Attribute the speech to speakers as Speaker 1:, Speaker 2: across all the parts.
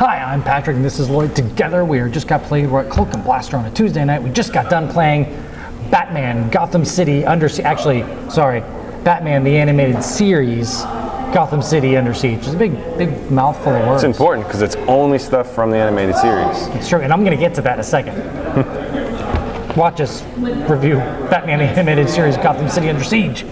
Speaker 1: Hi, I'm Patrick and this is Lloyd. Together we just got played. We're at Cloak and Blaster on a Tuesday night. We just got done playing Batman Gotham City Under Siege. Actually, sorry, Batman the Animated Series Gotham City Under Siege. It's a big mouthful of words.
Speaker 2: It's important because it's only stuff from the animated series.
Speaker 1: It's true, and I'm going to get to that in a second. Watch us review Batman the Animated Series Gotham City Under Siege.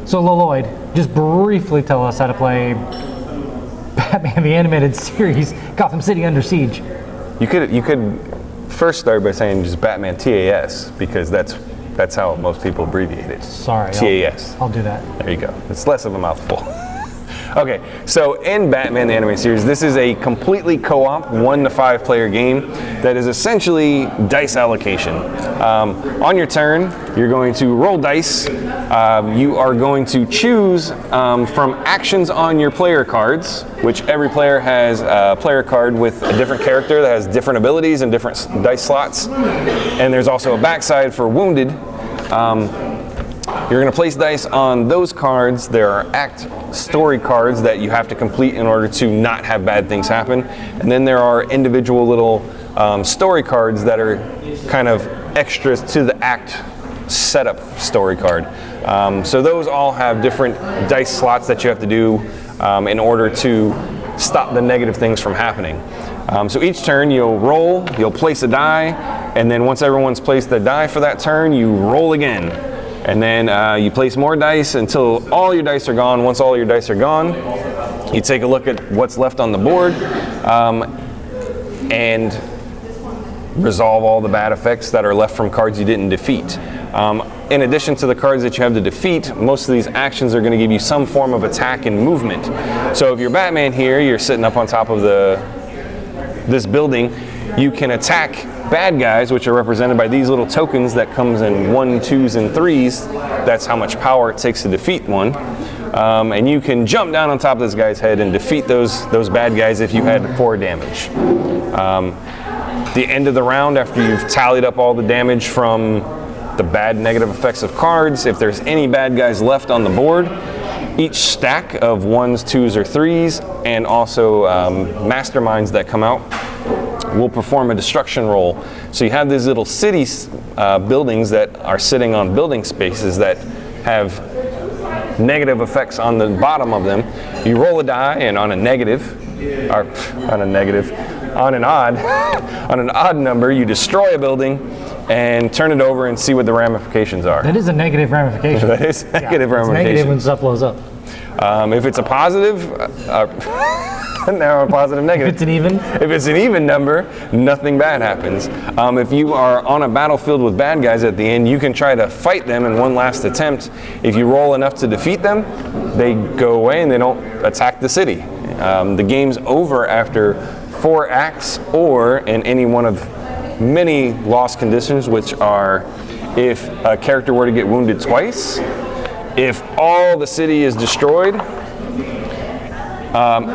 Speaker 1: So Lloyd, just briefly tell us how to play Batman the Animated Series Gotham City Under Siege.
Speaker 2: You could first start by saying just Batman TAS, because that's how most people abbreviate it.
Speaker 1: Sorry,
Speaker 2: TAS.
Speaker 1: I'll do that.
Speaker 2: There you go. It's less of a mouthful. Okay, so in Batman the Animated Series, this is a completely co-op 1 to 5 player game that is essentially dice allocation. On your turn, you're going to roll dice. You are going to choose from actions on your player cards, which every player has a player card with a different character that has different abilities and different dice slots. And there's also a backside for wounded. You're going to place dice on those cards. There are act story cards that you have to complete in order to not have bad things happen. And then there are individual little story cards that are kind of extras to the act setup story card. So those all have different dice slots that you have to do in order to stop the negative things from happening. So each turn you'll roll, you'll place a die, and then once everyone's placed the die for that turn, you roll again. And then you place more dice until all your dice are gone. Once all your dice are gone, you take a look at what's left on the board and resolve all the bad effects that are left from cards you didn't defeat. In addition to the cards that you have to defeat, most of these actions are going to give you some form of attack and movement. So if you're Batman here, you're sitting up on top of this building, you can attack bad guys, which are represented by these little tokens that comes in 1, 2s, and 3s. That's how much power it takes to defeat one. And you can jump down on top of this guy's head and defeat those bad guys if you had 4 damage. The end of the round, after you've tallied up all the damage from the bad negative effects of cards, if there's any bad guys left on the board, each stack of 1s, 2s, or 3s, and also masterminds that come out, will perform a destruction roll. So you have these little city buildings that are sitting on building spaces that have negative effects on the bottom of them. You roll a die, and on an odd number, you destroy a building and turn it over and see what the ramifications are.
Speaker 1: That is a negative ramification.
Speaker 2: That is negative ramification.
Speaker 1: It's negative when stuff blows up.
Speaker 2: If it's a positive, now a positive negative. If it's an even number, nothing bad happens. If you are on a battlefield with bad guys at the end, you can try to fight them in one last attempt. If you roll enough to defeat them, they go away and they don't attack the city. The game's over after 4 acts, or in any one of many lost conditions, which are if a character were to get wounded twice, if all the city is destroyed,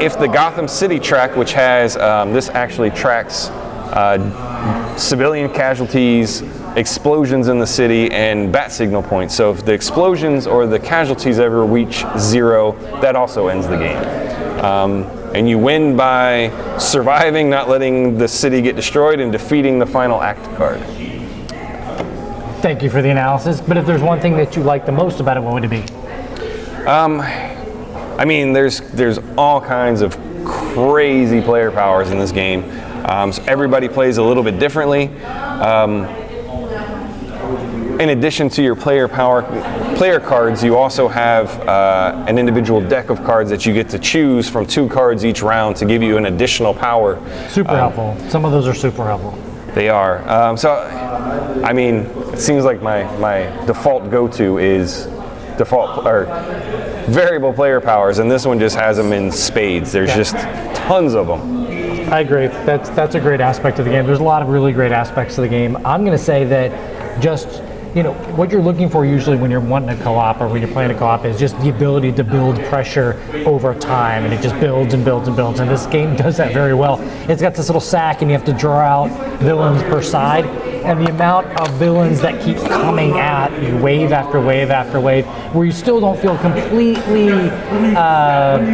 Speaker 2: if the Gotham City track, which has, this actually tracks civilian casualties, explosions in the city, and bat signal points. So if the explosions or the casualties ever reach 0, that also ends the game. And you win by surviving, not letting the city get destroyed, and defeating the final act card.
Speaker 1: Thank you for the analysis, but if there's one thing that you like the most about it, what would it be?
Speaker 2: I mean, there's all kinds of crazy player powers in this game. So everybody plays a little bit differently. In addition to your player cards, you also have an individual deck of cards that you get to choose from 2 cards each round to give you an additional power.
Speaker 1: Super helpful. Some of those are super helpful.
Speaker 2: They are. So, I mean, it seems like my default go-to is variable player powers, and this one just has them in spades. There's just tons of them.
Speaker 1: I agree. That's a great aspect of the game. There's a lot of really great aspects of the game. I'm going to say that just you know, what you're looking for usually when you're wanting a co-op or when you're playing a co-op is just the ability to build pressure over time, and it just builds and builds and builds, and this game does that very well. It's got this little sack and you have to draw out villains per side, and the amount of villains that keep coming at you wave after wave after wave, where you still don't feel completely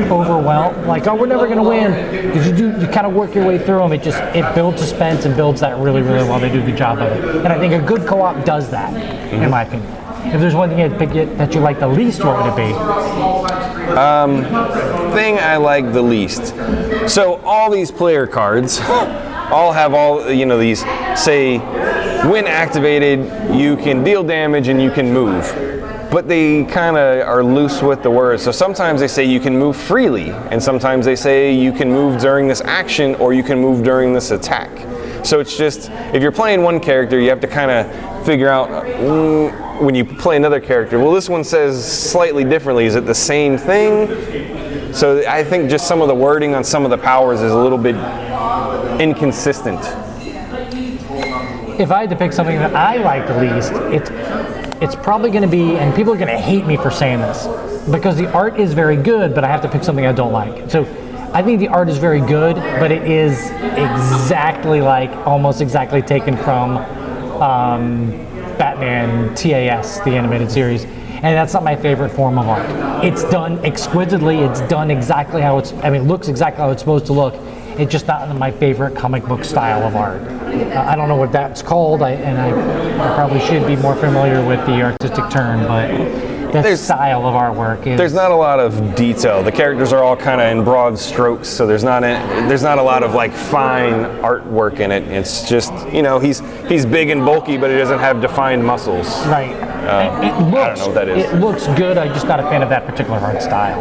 Speaker 1: overwhelmed, like, oh, we're never going to win, because you kind of work your way through them. It builds suspense and builds that really, really well. They do a good job of it, and I think a good co-op does that, in my opinion. If there's one thing that you like the least, what would it be?
Speaker 2: Thing I like the least. So all these player cards all have these, say, when activated, you can deal damage and you can move. But they kind of are loose with the words. So sometimes they say you can move freely, and sometimes they say you can move during this action or you can move during this attack. So it's just, if you're playing one character, you have to kind of figure out when you play another character, well, this one says slightly differently. Is it the same thing? So I think just some of the wording on some of the powers is a little bit inconsistent.
Speaker 1: If I had to pick something that I like the least, it's probably going to be, and people are going to hate me for saying this, because the art is very good, but I have to pick something I don't like. So I think the art is very good, but it is exactly like, almost exactly taken from Batman TAS, the animated series. And that's not my favorite form of art. It's done exquisitely, it's done exactly how looks exactly how it's supposed to look. It's just not my favorite comic book style of art. I don't know what that's called, and I probably should be more familiar with the artistic term, but that style of artwork is... There's
Speaker 2: not a lot of detail. The characters are all kind of in broad strokes, so there's not a lot of like fine artwork in it. It's just, he's big and bulky, but he doesn't have defined muscles.
Speaker 1: Right.
Speaker 2: I don't know what that is.
Speaker 1: It looks good. I'm just not a fan of that particular art style.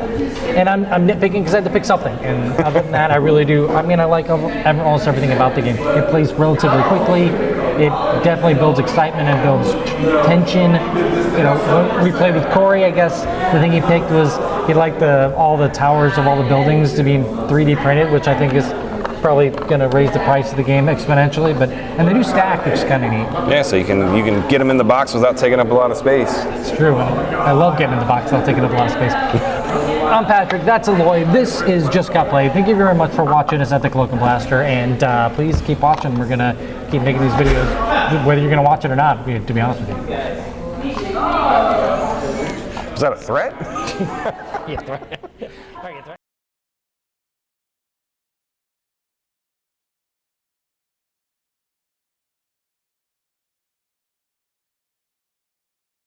Speaker 1: And I'm nitpicking because I had to pick something. And other than that, I really do. I like almost everything about the game. It plays relatively quickly. It definitely builds excitement and builds tension. When we played with Cory, I guess the thing he picked was he liked all the towers of all the buildings to be 3D printed, which I think is probably going to raise the price of the game exponentially, and they do stack, which is kind of neat.
Speaker 2: Yeah, so you can get them in the box without taking up a lot of space.
Speaker 1: It's true. I love getting in the box without taking up a lot of space. I'm Patrick. That's Lloyd. This is Just Got Played. Thank you very much for watching us at the Cloak and Blaster, and please keep watching. We're going to keep making these videos, whether you're going to watch it or not, to be honest with you.
Speaker 2: Was that a threat?
Speaker 1: Yeah, threat.